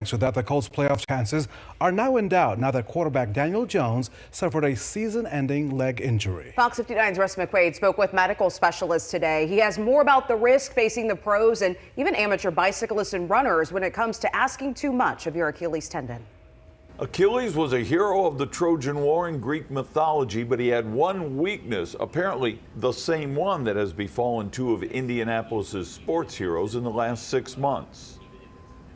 So that the Colts' playoff chances are now in doubt now that quarterback Daniel Jones suffered a season-ending leg injury. Fox 59's Russ McQuaid spoke with medical specialists today. He has more about the risk facing the pros and even amateur bicyclists and runners when it comes to asking too much of your Achilles tendon. Achilles was a hero of the Trojan War in Greek mythology, but he had one weakness, apparently the same one that has befallen two of Indianapolis's sports heroes in the last 6 months.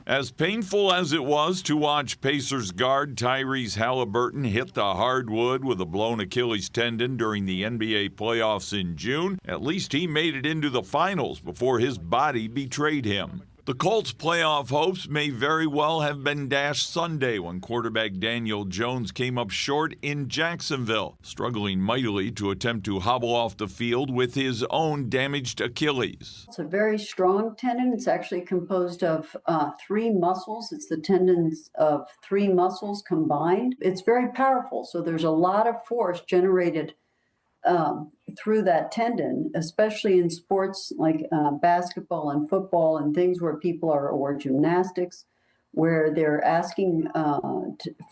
As painful as it was to watch Pacers guard Tyrese Halliburton hit the hardwood with a blown Achilles tendon during the NBA playoffs in June, at least he made it into the finals before his body betrayed him. The Colts' playoff hopes may very well have been dashed Sunday when quarterback Daniel Jones came up short in Jacksonville, struggling mightily to attempt to hobble off the field with his own damaged Achilles. It's a very strong tendon. It's actually composed of 3 muscles. It's the tendons of 3 muscles combined. It's very powerful, so there's a lot of force generated through that tendon, especially in sports like basketball and football and things where people are, or gymnastics, where they're asking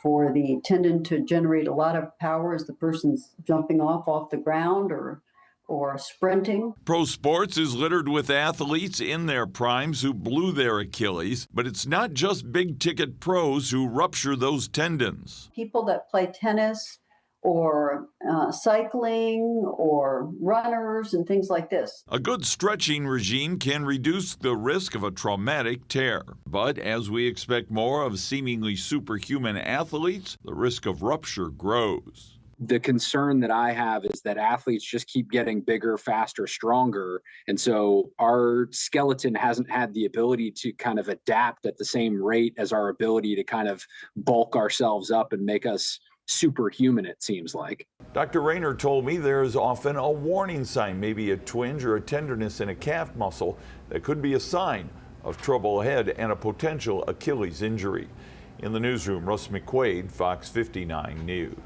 for the tendon to generate a lot of power as the person's jumping off the ground or sprinting. Pro sports is littered with athletes in their primes who blew their Achilles, but it's not just big-ticket pros who rupture those tendons. People that play tennis or cycling or runners and things like this. A good stretching regime can reduce the risk of a traumatic tear. But as we expect more of seemingly superhuman athletes, the risk of rupture grows. The concern that I have is that athletes just keep getting bigger, faster, stronger. And so our skeleton hasn't had the ability to kind of adapt at the same rate as our ability to kind of bulk ourselves up and make us superhuman, it seems like. Dr. Rayner told me there is often a warning sign, maybe a twinge or a tenderness in a calf muscle that could be a sign of trouble ahead and a potential Achilles injury. In the newsroom, Russ McQuaid, Fox 59 News.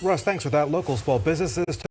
Russ, thanks for that. Local small businesses